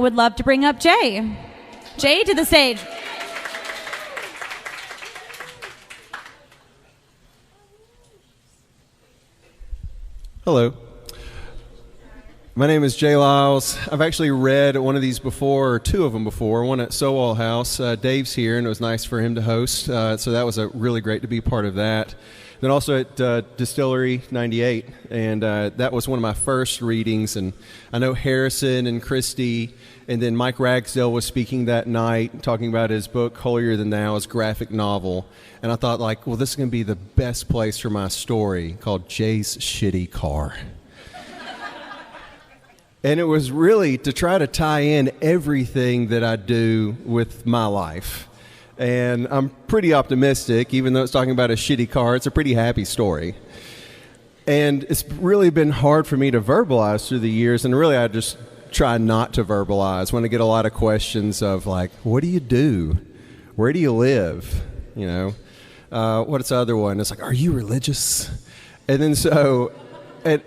Would love to bring up Jay. Jay to the stage. Hello. My name is Jay Lyles. I've actually read one of these before, or two of them before, one at Sowell House. Dave's here, and it was nice for him to host, so that was really great to be part of that. Then also at Distillery 98, and that was one of my first readings, and I know Harrison and Christy, and then Mike Ragsdale was speaking that night, talking about his book, Holier Than Thou, his graphic novel, and I thought, like, well, this is going to be the best place for my story, called Jay's Shitty Car. And it was really to try to tie in everything that I do with my life. And I'm pretty optimistic, even though it's talking about a shitty car, it's a pretty happy story. And it's really been hard for me to verbalize through the years, and really I just try not to verbalize when I get a lot of questions of like, what do you do? Where do you live? You know, what's the other one? It's like, are you religious? And then so, and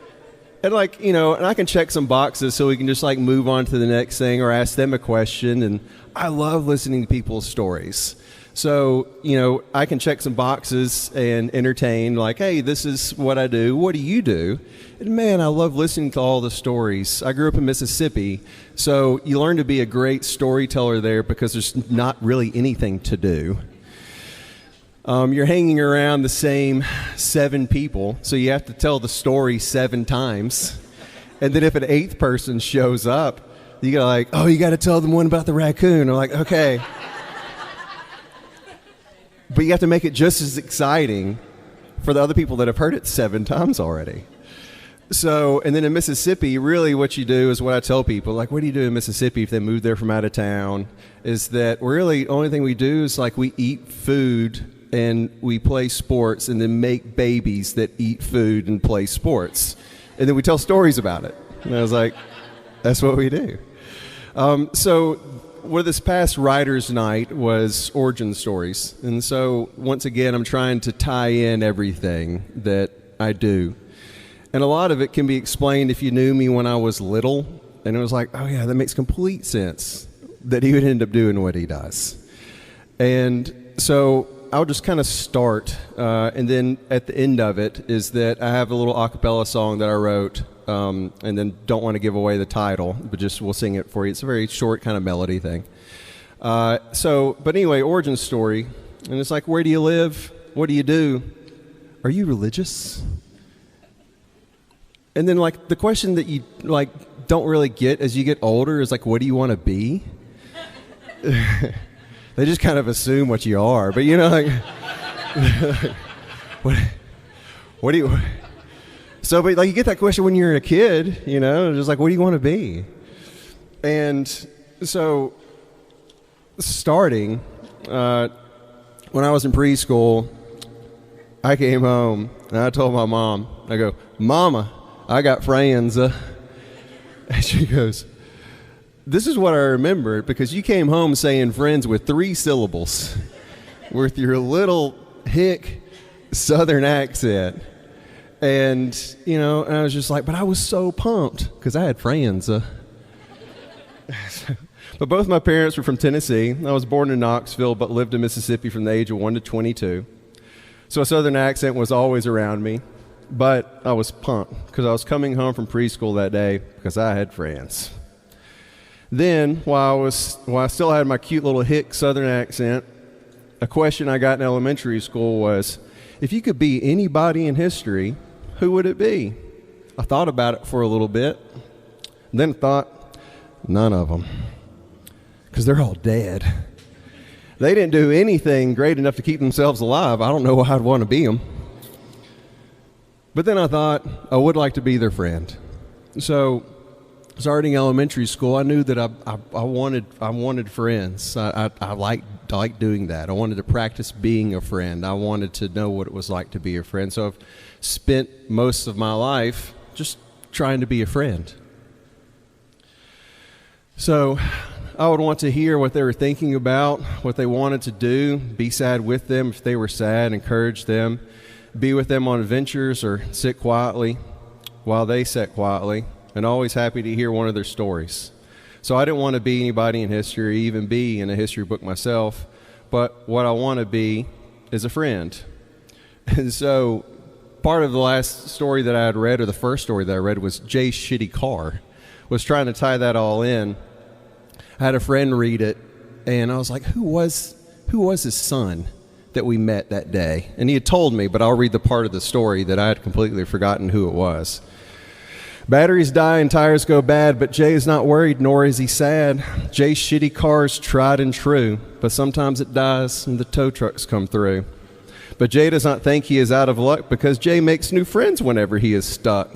like, you know, and I can check some boxes so we can just like move on to the next thing or ask them a question. And I love listening to people's stories. So, you know, I can check some boxes and entertain like, hey, this is what I do. What do you do? And man, I love listening to all the stories. I grew up in Mississippi. So you learn to be a great storyteller there because there's not really anything to do. You're hanging around the same 7 people, so you have to tell the story 7 times. And then if an 8th person shows up, you go like, oh, you got to tell them one about the raccoon. I'm like, okay. But you have to make it just as exciting for the other people that have heard it 7 times already. So, and then in Mississippi, really what you do is what I tell people, like, what do you do in Mississippi if they move there from out of town, is that really the only thing we do is like we eat food and we play sports and then make babies that eat food and play sports. And then we tell stories about it. And I was like, that's what we do. So this past writer's night was origin stories. And so once again, I'm trying to tie in everything that I do. And a lot of it can be explained if you knew me when I was little. And it was like, oh yeah, that makes complete sense that he would end up doing what he does. And so I'll just kind of start, and then at the end of it is that I have a little a cappella song that I wrote, and then don't want to give away the title, but just we'll sing it for you. It's a very short kind of melody thing. But anyway, origin story, and it's like, where do you live? What do you do? Are you religious? And then like the question that you like don't really get as you get older is like, what do you want to be? They just kind of assume what you are, but you know, like, what do you? So, but like, you get that question when you're a kid, you know, just like, what do you want to be? And so, starting when I was in preschool, I came home and I told my mom, I go, Mama, I got friends, and she goes, this is what I remembered, because you came home saying friends with 3 syllables with your little hick southern accent. And, you know, and I was just like, but I was so pumped because I had friends. But both my parents were from Tennessee. I was born in Knoxville, but lived in Mississippi from the age of 1 to 22. So a southern accent was always around me. But I was pumped because I was coming home from preschool that day because I had friends. Then, while I still had my cute little hick southern accent, a question I got in elementary school was, if you could be anybody in history, who would it be? I thought about it for a little bit, then thought, none of them, because they're all dead. They didn't do anything great enough to keep themselves alive. I don't know why I'd want to be them. But then I thought, I would like to be their friend. So, starting elementary school, I knew that I wanted friends. I liked doing that. I wanted to practice being a friend. I wanted to know what it was like to be a friend. So I've spent most of my life just trying to be a friend. So I would want to hear what they were thinking about, what they wanted to do, be sad with them if they were sad, encourage them, be with them on adventures, or sit quietly while they sat quietly, and always happy to hear one of their stories. So I didn't want to be anybody in history, even be in a history book myself. But what I want to be is a friend. And so part of the last story that I had read, or the first story that I read, was Jay's shitty car. Was trying to tie that all in. I had a friend read it, and I was like, who was his son that we met that day? And he had told me, but I'll read the part of the story that I had completely forgotten who it was. Batteries die and tires go bad, but Jay is not worried, nor is he sad. Jay's shitty car's tried and true, but sometimes it dies and the tow trucks come through. But Jay does not think he is out of luck, because Jay makes new friends whenever he is stuck.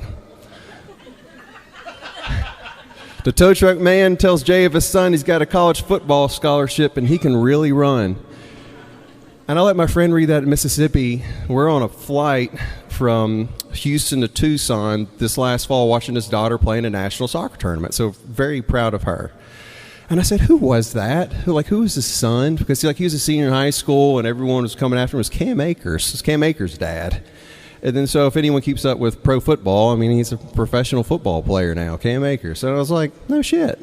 The tow truck man tells Jay of his son he's got a college football scholarship and he can really run. And I let my friend read that in Mississippi. We're on a flight from Houston to Tucson this last fall, watching his daughter play in a national soccer tournament. So very proud of her. And I said, who was that? Who was his son? Because he was a senior in high school and everyone was coming after him. It was Cam Akers. It was Cam Akers' dad. And then so if anyone keeps up with pro football, I mean, he's a professional football player now, Cam Akers. So I was like, no shit.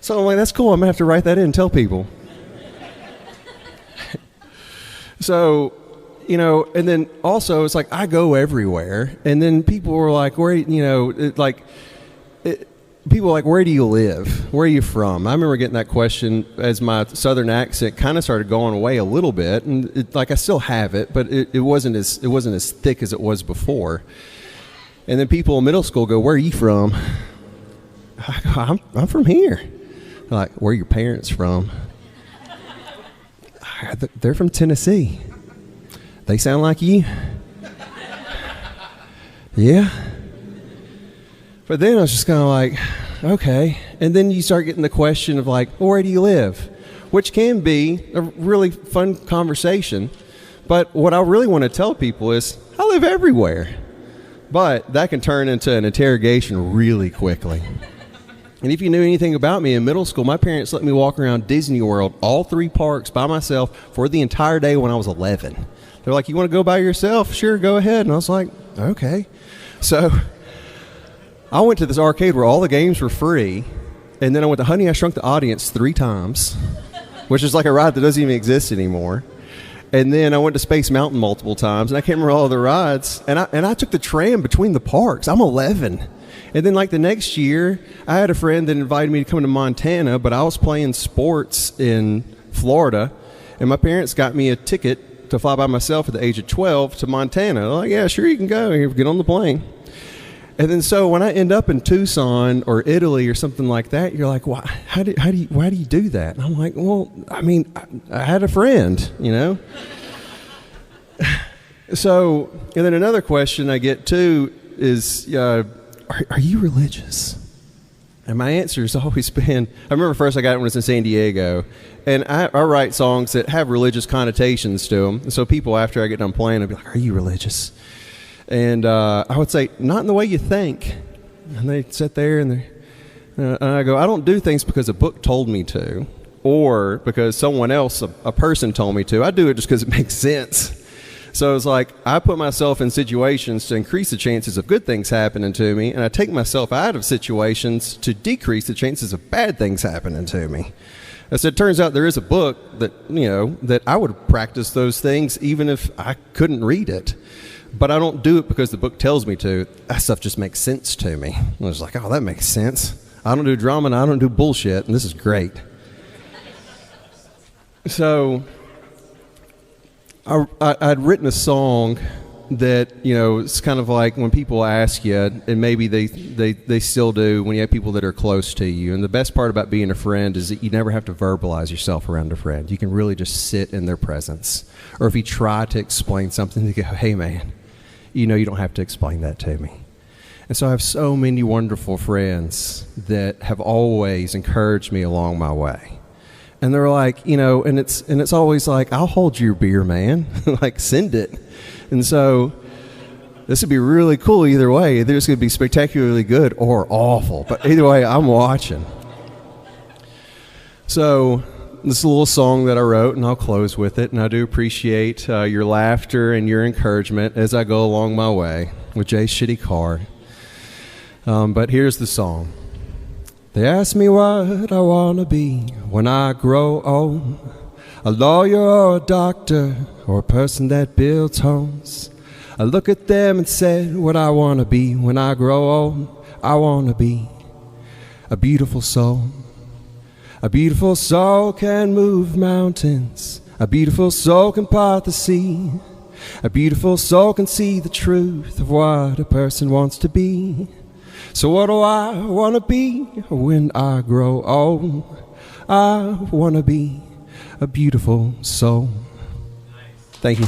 So I'm like, that's cool. I'm going to have to write that in and tell people. So, and then also it's like I go everywhere. And then people were like, people are like, where do you live? Where are you from? I remember getting that question as my southern accent kind of started going away a little bit, and I still have it, but it wasn't as thick as it was before. And then people in middle school go, where are you from? I go, I'm from here. They're like, where are your parents from? They're from Tennessee. They sound like you? Yeah. But then I was just kind of like, okay. And then you start getting the question of like, well, where do you live? Which can be a really fun conversation. But what I really want to tell people is, I live everywhere. But that can turn into an interrogation really quickly. And if you knew anything about me in middle school, my parents let me walk around Disney World, all 3 parks by myself for the entire day when I was 11. They're like, you want to go by yourself? Sure, go ahead. And I was like, okay. So I went to this arcade where all the games were free, and then I went to Honey, I Shrunk the Audience 3 times, which is like a ride that doesn't even exist anymore. And then I went to Space Mountain multiple times, and I can't remember all the rides. And I took the tram between the parks. I'm 11. And then the next year, I had a friend that invited me to come to Montana, but I was playing sports in Florida, and my parents got me a ticket to fly by myself at the age of 12 to Montana. They're like, yeah, sure, you can go. Get on the plane. And then so when I end up in Tucson or Italy or something like that, you're like, why do you do that? And I'm like, well, I mean, I had a friend, So, and then another question I get too is, are you religious? And my answer has always been, I remember first I got it when I was in San Diego, and I write songs that have religious connotations to them. And so people after I get done playing, I'll be like, are you religious? And I would say, not in the way you think. And they sit there and I go, I don't do things because a book told me to, or because someone else, a person told me to. I do it just because it makes sense. So it's like I put myself in situations to increase the chances of good things happening to me, and I take myself out of situations to decrease the chances of bad things happening to me. As it turns out, there is a book that, that I would practice those things even if I couldn't read it. But I don't do it because the book tells me to. That stuff just makes sense to me. I was like, oh, that makes sense. I don't do drama and I don't do bullshit, and this is great. So I'd written a song that, it's kind of like when people ask you, and maybe they still do when you have people that are close to you. And the best part about being a friend is that you never have to verbalize yourself around a friend. You can really just sit in their presence. Or if you try to explain something, they go, hey, man, you don't have to explain that to me. And so I have so many wonderful friends that have always encouraged me along my way. And they're like, and it's always like, I'll hold your beer, man. Like, send it. And so this would be really cool either way. Either it's going to be spectacularly good or awful. But either way, I'm watching. So this is a little song that I wrote, and I'll close with it. And I do appreciate your laughter and your encouragement as I go along my way with Jay's shitty car. But here's the song. They ask me what I want to be when I grow old. A lawyer or a doctor or a person that builds homes. I look at them and said what I want to be when I grow old. I want to be a beautiful soul. A beautiful soul can move mountains. A beautiful soul can part the sea. A beautiful soul can see the truth of what a person wants to be. So what do I want to be when I grow old? I want to be a beautiful soul. Thank you.